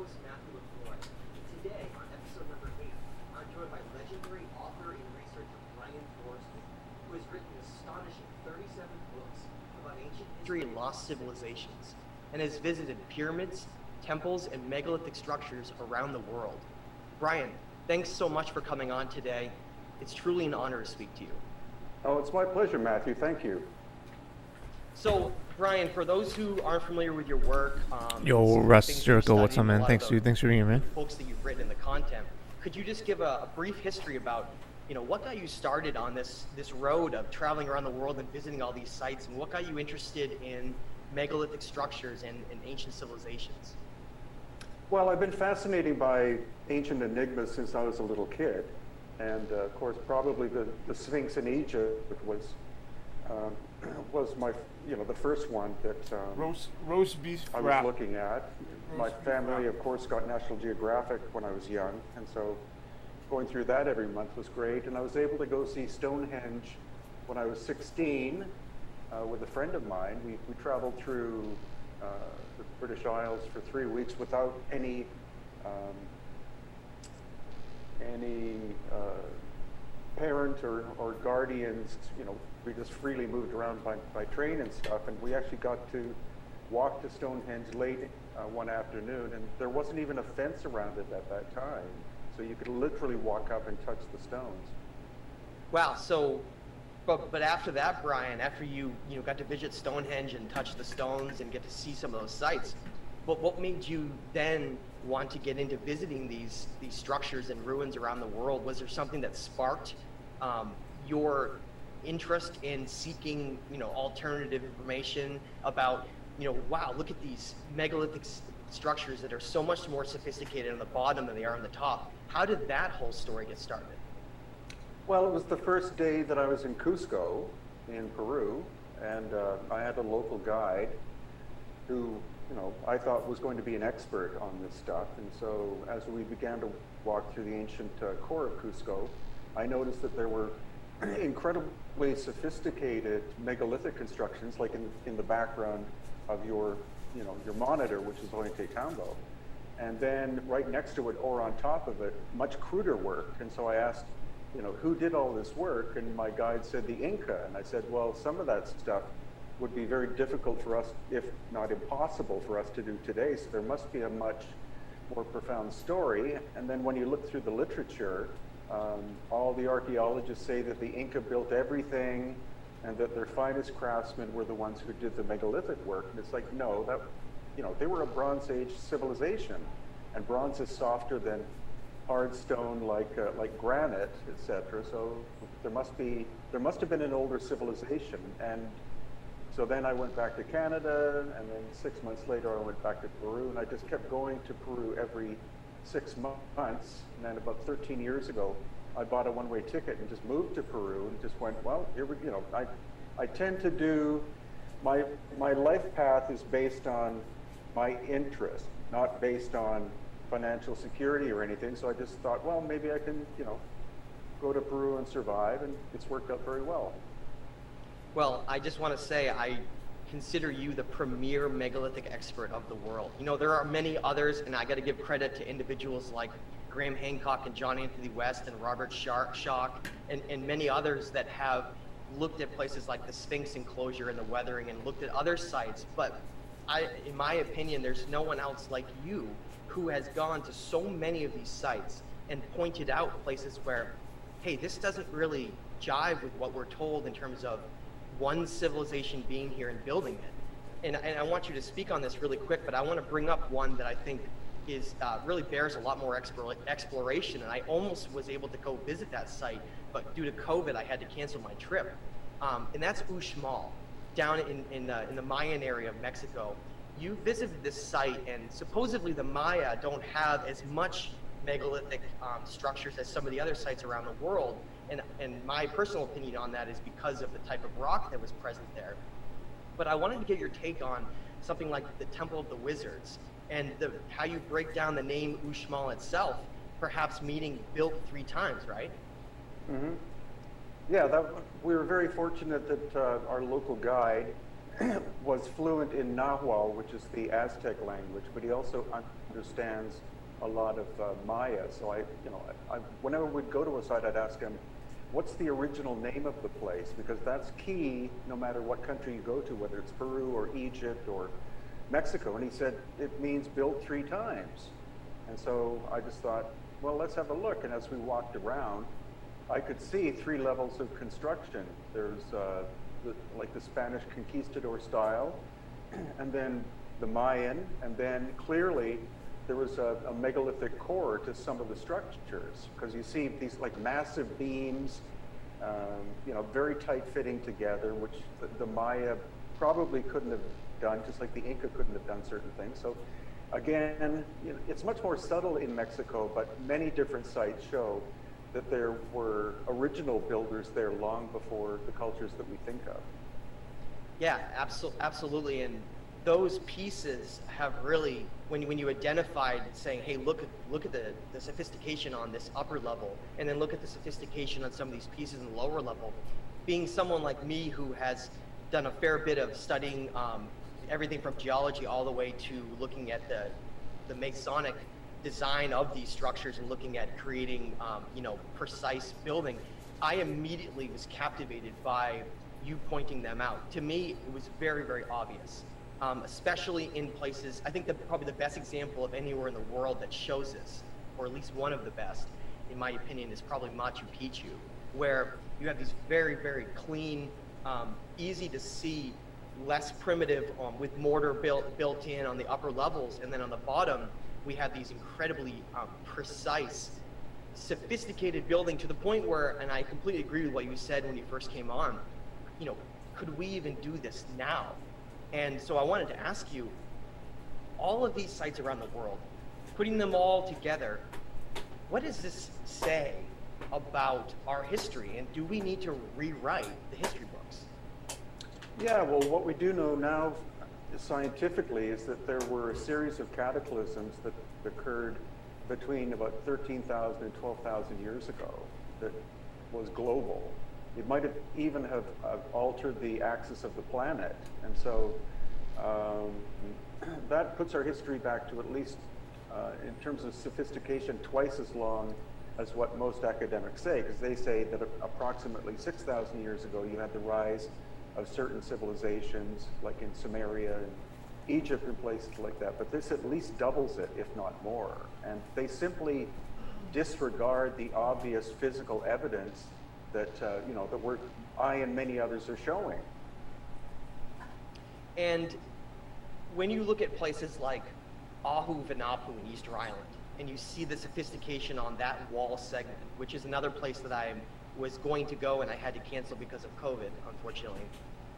host, Matthew LaFleur. Today, on episode number 8, I'm joined by legendary author and researcher Brian Forrester, who has written an astonishing 37 books about ancient history and lost civilizations, and has visited pyramids, temples, and megalithic structures around the world. Brian, thanks so much for coming on today. It's truly an honor to speak to you. Oh, it's my pleasure, Matthew. Thank you. So, Brian, for those who aren't familiar with your work, Yo, Russ Jericho, what's up, man? Thanks for being here, man. Books that you've written and the content. Could you just give a brief history about, what got you started on this road of traveling around the world and visiting all these sites, and what got you interested in megalithic structures and ancient civilizations? Well, I've been fascinated by ancient enigmas since I was a little kid, and of course, probably the Sphinx in Egypt was my, the first one that roast beef I was looking at. My family, of course, got National Geographic when I was young, and so going through that every month was great. And I was able to go see Stonehenge when I was 16 with a friend of mine. We traveled through the British Isles for 3 weeks without any parent or guardians. We just freely moved around by train and stuff, and we actually got to walk to Stonehenge late one afternoon, and there wasn't even a fence around it at that time, so you could literally walk up and touch the stones. Wow. So, but after that, Brian, after you got to visit Stonehenge and touch the stones and get to see some of those sites, but what made you then want to get into visiting these structures and ruins around the world? Was there something that sparked your interest in seeking, alternative information about, wow, look at these megalithic structures that are so much more sophisticated on the bottom than they are on the top? How did that whole story get started? Well, it was the first day that I was in Cusco in Peru, and I had a local guide who, I thought was going to be an expert on this stuff. And so as we began to walk through the ancient core of Cusco, I noticed that there were incredibly sophisticated megalithic constructions, like in the background of your monitor, which is Ollantaytambo. And then right next to it, or on top of it, much cruder work. And so I asked, who did all this work? And my guide said the Inca. And I said, well, some of that stuff would be very difficult for us, if not impossible for us to do today. So there must be a much more profound story. And then when you look through the literature, all the archaeologists say that the Inca built everything and that their finest craftsmen were the ones who did the megalithic work. And it's like, no, they were a Bronze Age civilization, and bronze is softer than hard stone like granite, etc. So there must have been an older civilization. And so then I went back to Canada, and then 6 months later I went back to Peru, and I just kept going to Peru every 6 months. And then about 13 years ago, I bought a one-way ticket and just moved to Peru and just went, well, here we, I tend to do, my life path is based on my interest, not based on financial security or anything. So I just thought, well, maybe I can, go to Peru and survive, and it's worked out very well. Well, I just want to say I consider you the premier megalithic expert of the world. There are many others, and I got to give credit to individuals like Graham Hancock and John Anthony West and Robert Schock and many others that have looked at places like the Sphinx enclosure and the weathering and looked at other sites. But in my opinion, there's no one else like you who has gone to so many of these sites and pointed out places where, hey, this doesn't really jive with what we're told in terms of one civilization being here and building it. And I want you to speak on this really quick, but I want to bring up one that I think is really bears a lot more exploration. And I almost was able to go visit that site, but due to COVID, I had to cancel my trip. And that's Uxmal, down in the Mayan area of Mexico. You visited this site, and supposedly the Maya don't have as much megalithic structures as some of the other sites around the world. And my personal opinion on that is because of the type of rock that was present there. But I wanted to get your take on something like the Temple of the Wizards and how you break down the name Uxmal itself, perhaps meaning built 3 times, right? Mm-hmm. Yeah, we were very fortunate that our local guide was fluent in Nahuatl, which is the Aztec language, but he also understands a lot of Maya. So whenever we'd go to a site, I'd ask him, what's the original name of the place? Because that's key no matter what country you go to, whether it's Peru or Egypt or Mexico. And he said, it means built 3 times. And so I just thought, well, let's have a look. And as we walked around, I could see 3 levels of construction. There's like the Spanish conquistador style, and then the Mayan, and then clearly there was a megalithic core to some of the structures, because you see these like massive beams, very tight fitting together, which the Maya probably couldn't have done, just like the Inca couldn't have done certain things. So again, it's much more subtle in Mexico, but many different sites show that there were original builders there long before the cultures that we think of. Yeah, absolutely. And those pieces have really, when you identified saying, hey, look at the sophistication on this upper level, and then look at the sophistication on some of these pieces in the lower level, being someone like me who has done a fair bit of studying everything from geology all the way to looking at the Masonic design of these structures and looking at creating, precise building, I immediately was captivated by you pointing them out. To me, it was very, very obvious, especially in places. I think probably the best example of anywhere in the world that shows this, or at least one of the best, in my opinion, is probably Machu Picchu, where you have these very, very clean, easy to see, less primitive, with mortar built in on the upper levels, and then on the bottom, we have these incredibly precise, sophisticated building to the point where, and I completely agree with what you said when you first came on, could we even do this now? And so I wanted to ask you, all of these sites around the world, putting them all together, what does this say about our history? And do we need to rewrite the history books? Yeah, well, what we do know now scientifically is that there were a series of cataclysms that occurred between about 13,000 and 12,000 years ago that was global. It might have even have altered the axis of the planet. And so that puts our history back to at least, in terms of sophistication, twice as long as what most academics say, because they say that approximately 6,000 years ago you had the rise of certain civilizations, like in Sumeria and Egypt and places like that, but this at least doubles it, if not more. And they simply disregard the obvious physical evidence that I and many others are showing. And when you look at places like Ahu Vanapu in Easter Island, and you see the sophistication on that wall segment, which is another place that I was going to go and I had to cancel because of COVID, unfortunately.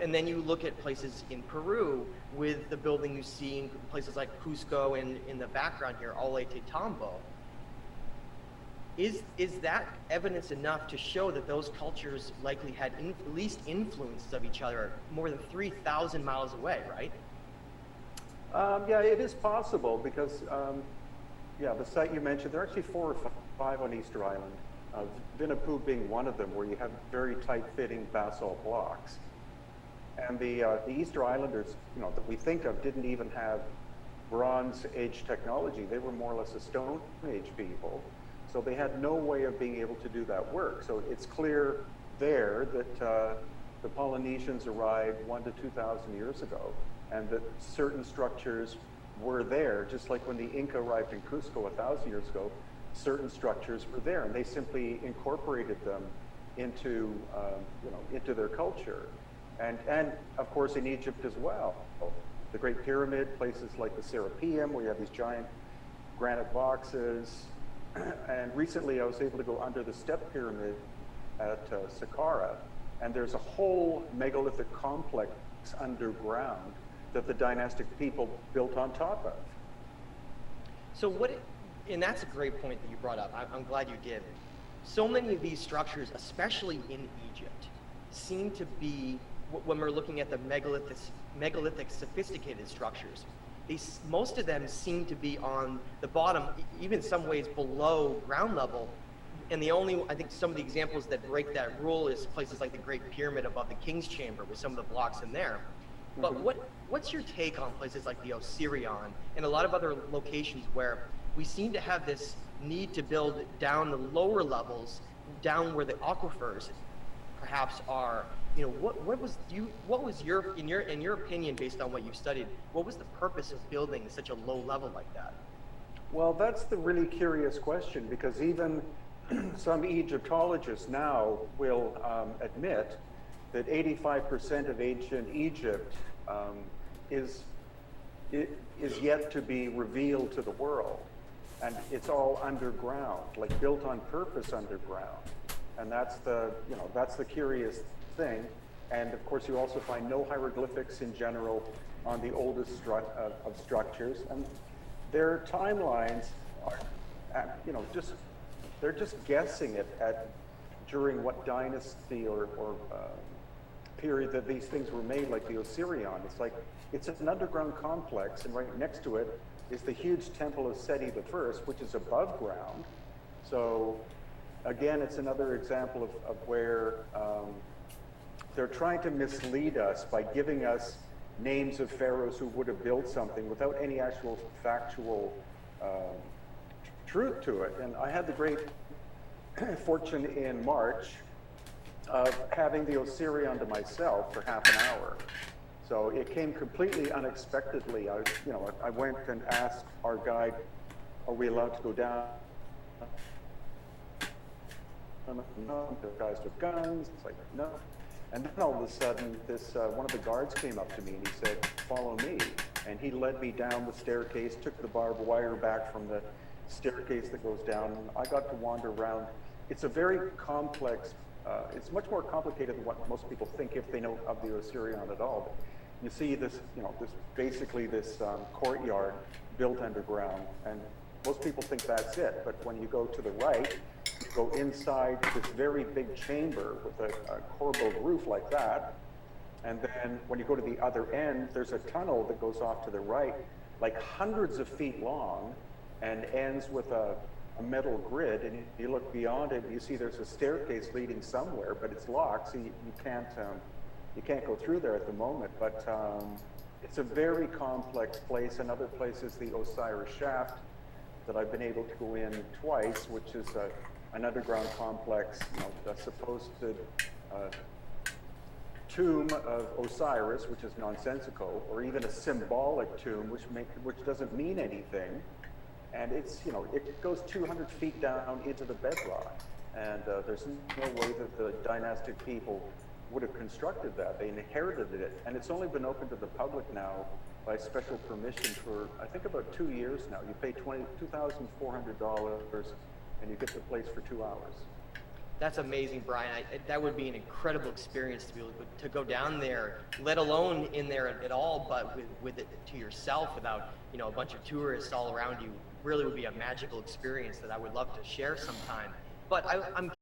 And then you look at places in Peru with the building you see in places like Cusco and in the background here, Ollete Tambo. Is that evidence enough to show that those cultures likely had at least influences of each other more than 3,000 miles away, right? Yeah, it is possible because, the site you mentioned, there are actually 4 or 5 on Easter Island. Vinapu being one of them, where you have very tight-fitting basalt blocks. And the Easter Islanders, that we think of, didn't even have Bronze Age technology. They were more or less a Stone Age people. So they had no way of being able to do that work. So it's clear there that the Polynesians arrived 1,000 to 2,000 years ago, and that certain structures were there, just like when the Inca arrived in Cusco 1,000 years ago. Certain structures were there, and they simply incorporated them into their culture, and of course in Egypt as well. The Great Pyramid, places like the Serapeum, where you have these giant granite boxes, and recently I was able to go under the Step Pyramid at Saqqara, and there's a whole megalithic complex underground that the dynastic people built on top of. So and that's a great point that you brought up. I'm glad you did. So many of these structures, especially in Egypt, seem to be, when we're looking at the megalithic sophisticated structures, most of them seem to be on the bottom, even in some ways below ground level. And I think some of the examples that break that rule is places like the Great Pyramid above the King's Chamber with some of the blocks in there. But what's your take on places like the Osirion and a lot of other locations where we seem to have this need to build down the lower levels, down where the aquifers perhaps are? You know, what was your in your opinion, based on what you've studied, what was the purpose of building such a low level like that? Well, that's the really curious question, because even some Egyptologists now will admit that 85% of ancient Egypt is yet to be revealed to the world, and it's all underground, like built on purpose underground, and that's the curious thing. And of course, you also find no hieroglyphics in general on the oldest of structures, and their timelines are, they're just guessing it at during what dynasty or period that these things were made, like the Osirion. It's like, it's an underground complex, and right next to it is the huge temple of Seti I, which is above ground. So again, it's another example of where they're trying to mislead us by giving us names of pharaohs who would have built something without any actual factual truth to it. And I had the great fortune in March of having the Osirion to myself for half an hour. So it came completely unexpectedly. I went and asked our guide, are we allowed to go down? No, the guys with guns. It's like, no. And then all of a sudden, this one of the guards came up to me and he said, follow me. And he led me down the staircase, took the barbed wire back from the staircase that goes down. And I got to wander around. It's a very complex, it's much more complicated than what most people think if they know of the Osirion at all. But you see this, basically this courtyard built underground, and most people think that's it. But when you go to the right, you go inside this very big chamber with a corbelled roof like that. And then when you go to the other end, there's a tunnel that goes off to the right, like hundreds of feet long, and ends with a metal grid. And you look beyond it, and you see there's a staircase leading somewhere, but it's locked, so you can't go through there at the moment. But it's a very complex place. Another place is the Osiris Shaft that I've been able to go in twice, which is an underground complex, a supposed tomb of Osiris, which is nonsensical, or even a symbolic tomb, which doesn't mean anything. And it's, it goes 200 feet down into the bedrock, and there's no way that the dynastic people would have constructed that. They inherited it, and it's only been open to the public now by special permission for, I think, about 2 years now. You pay $2,400 and you get the place for 2 hours. That's amazing, Brian. That would be an incredible experience to be able to go down there, let alone in there at all, but with it to yourself, without a bunch of tourists all around you. Really would be a magical experience that I would love to share sometime. But I'm